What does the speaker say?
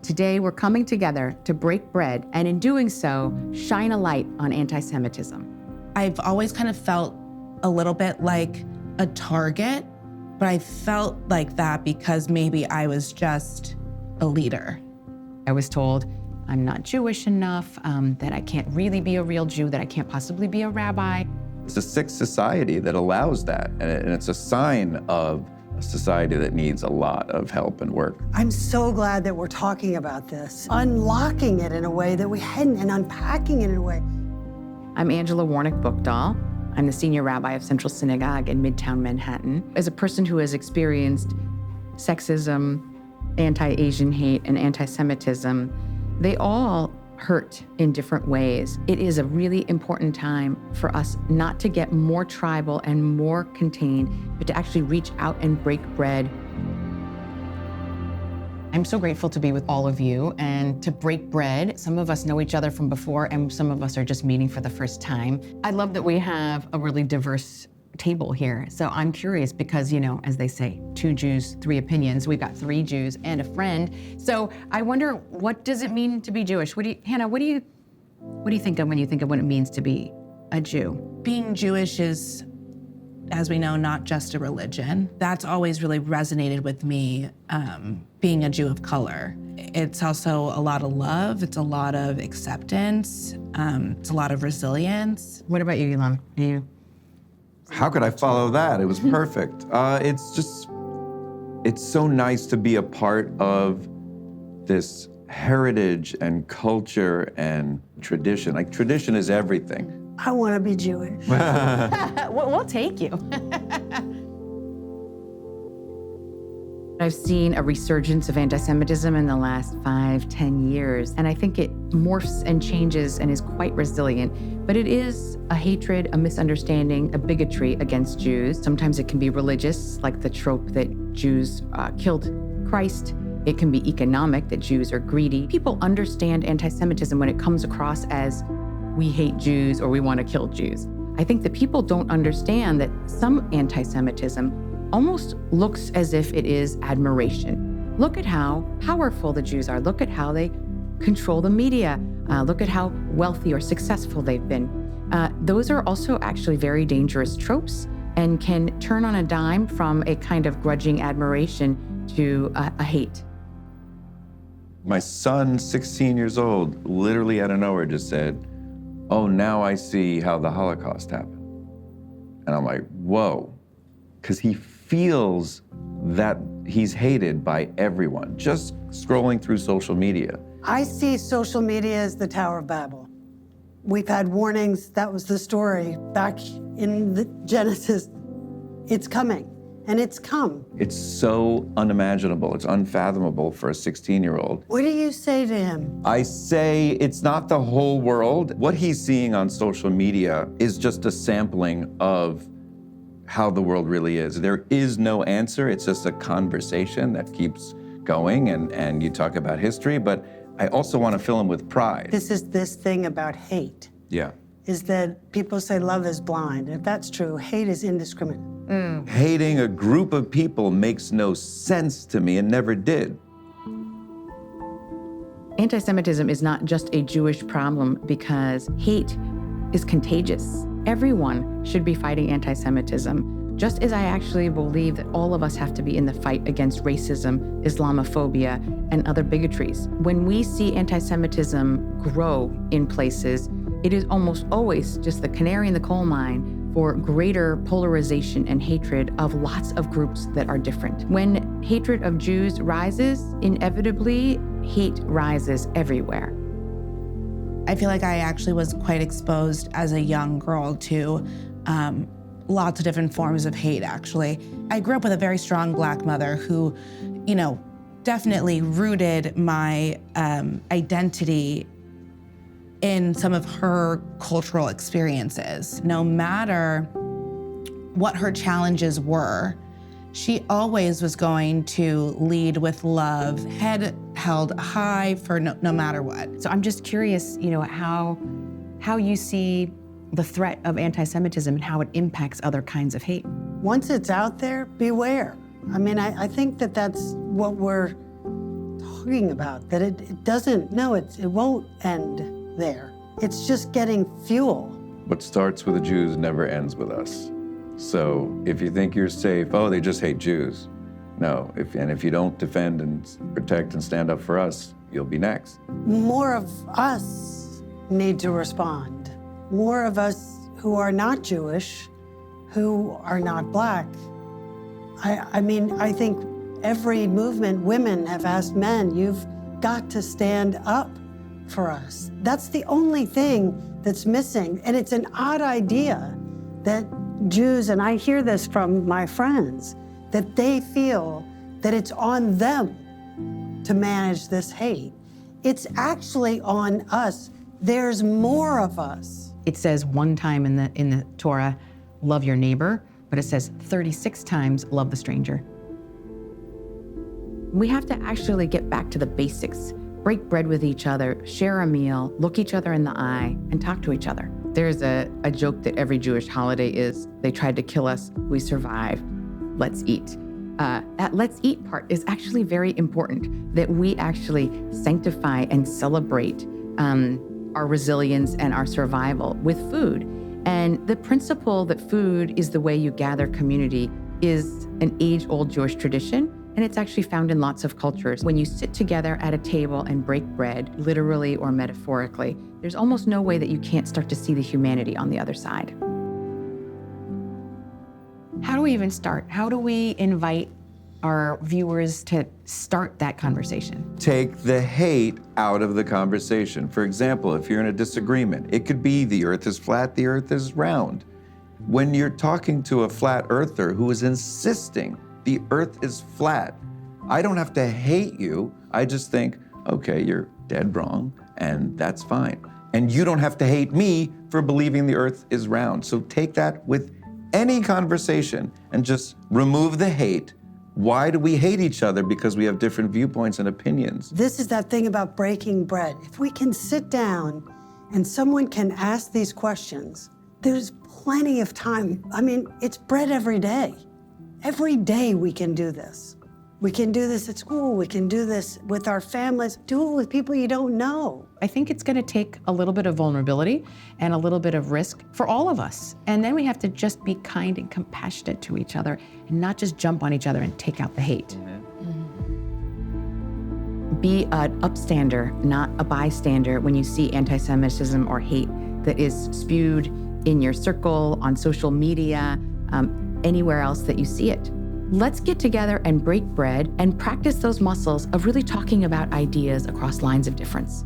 Today, we're coming together to break bread, and in doing so, shine a light on anti-Semitism. I've always kind of felt a little bit like a target, but I felt like that because maybe I was just a leader. I was told I'm not Jewish enough, that I can't really be a real Jew, that I can't possibly be a rabbi. It's a sick society that allows that, and it's a sign of a society that needs a lot of help and work. I'm so glad that we're talking about this, unlocking it in a way that we hadn't, and unpacking it in a way. I'm Angela Warnick-Bookdahl. I'm the senior rabbi of Central Synagogue in Midtown Manhattan. As a person who has experienced sexism, anti-Asian hate, and anti-Semitism, they all hurt in different ways. It is a really important time for us not to get more tribal and more contained, but to actually reach out and break bread. I'm so grateful to be with all of you and to break bread. Some of us know each other from before, and some of us are just meeting for the first time. I love that we have a really diverse table here. So I'm curious because, you know, as they say, 2 Jews, 3 opinions. We've got 3 Jews and a friend. So I wonder, what does it mean to be Jewish? Hannah, what do you think of when you think of what it means to be a Jew? Being Jewish is, as we know, not just a religion. That's always really resonated with me, being a Jew of color. It's also a lot of love. It's a lot of acceptance. It's a lot of resilience. What about you, Ilan? How could I follow that? It was perfect. It's so nice to be a part of this heritage and culture and tradition. Like, tradition is everything. I want to be Jewish. We'll take you. I've seen a resurgence of anti-Semitism in the last 5-10 years, and I think it morphs and changes and is quite resilient. But it is a hatred, a misunderstanding, a bigotry against Jews. Sometimes it can be religious, like the trope that Jews killed Christ. It can be economic, that Jews are greedy. People understand anti-Semitism when it comes across as we hate Jews or we want to kill Jews. I think that people don't understand that some anti-Semitism almost looks as if it is admiration. Look at how powerful the Jews are. Look at how they control the media. Look at how wealthy or successful they've been. Those are also actually very dangerous tropes and can turn on a dime from a kind of grudging admiration to a hate. My son, 16 years old, literally out of nowhere just said, "Oh, now I see how the Holocaust happened." And I'm like, whoa, because he feels that he's hated by everyone, just scrolling through social media. I see social media as the Tower of Babel. We've had warnings. That was the story back in the Genesis. It's coming, and it's come. It's so unimaginable. It's unfathomable for a 16-year-old. What do you say to him? I say it's not the whole world. What he's seeing on social media is just a sampling of how the world really is. There is no answer. It's just a conversation that keeps going, and you talk about history, but I also want to fill him with pride. This is this thing about hate. Yeah. Is that people say love is blind. If that's true, hate is indiscriminate. Hating a group of people makes no sense to me and never did. Anti-Semitism is not just a Jewish problem because hate is contagious. Everyone should be fighting anti-Semitism, just as I actually believe that all of us have to be in the fight against racism, Islamophobia, and other bigotries. When we see anti-Semitism grow in places, it is almost always just the canary in the coal mine for greater polarization and hatred of lots of groups that are different. When hatred of Jews rises, inevitably, hate rises everywhere. I feel like I actually was quite exposed as a young girl to lots of different forms of hate, actually. I grew up with a very strong Black mother who, you know, definitely rooted my identity in some of her cultural experiences. No matter what her challenges were, she always was going to lead with love, head held high for no matter what. So I'm just curious, you know, how you see the threat of anti-Semitism and how it impacts other kinds of hate. Once it's out there, beware. I mean, I think that that's what we're talking about, that it doesn't, no, it won't end there. It's just getting fuel. What starts with the Jews never ends with us. So if you think you're safe, oh, they just hate Jews. No, if you don't defend and protect and stand up for us, you'll be next. More of us need to respond. More of us who are not Jewish, who are not Black. I mean, I think every movement, women have asked men, you've got to stand up for us. That's the only thing that's missing. And it's an odd idea that Jews, and I hear this from my friends, that they feel that it's on them to manage this hate. It's actually on us. There's more of us. It says one time in the Torah, love your neighbor, but it says 36 times, love the stranger. We have to actually get back to the basics, break bread with each other, share a meal, look each other in the eye, and talk to each other. There's a joke that every Jewish holiday is, they tried to kill us, we survived, let's eat. That let's eat part is actually very important, that we actually sanctify and celebrate our resilience and our survival with food. And the principle that food is the way you gather community is an age-old Jewish tradition, and it's actually found in lots of cultures. When you sit together at a table and break bread, literally or metaphorically, there's almost no way that you can't start to see the humanity on the other side. How do we even start? How do we invite our viewers to start that conversation? Take the hate out of the conversation. For example, if you're in a disagreement, it could be the earth is flat, the earth is round. When you're talking to a flat earther who is insisting the earth is flat, I don't have to hate you. I just think, okay, you're dead wrong, and that's fine. And you don't have to hate me for believing the earth is round. So take that with any conversation and just remove the hate. Why do we hate each other? Because we have different viewpoints and opinions. This is that thing about breaking bread. If we can sit down and someone can ask these questions, there's plenty of time. I mean, it's bread every day. Every day we can do this. We can do this at school. We can do this with our families. Do it with people you don't know. I think it's going to take a little bit of vulnerability and a little bit of risk for all of us. And then we have to just be kind and compassionate to each other and not just jump on each other and take out the hate. Be an upstander, not a bystander, when you see anti-Semitism or hate that is spewed in your circle, on social media, anywhere else that you see it. Let's get together and break bread and practice those muscles of really talking about ideas across lines of difference.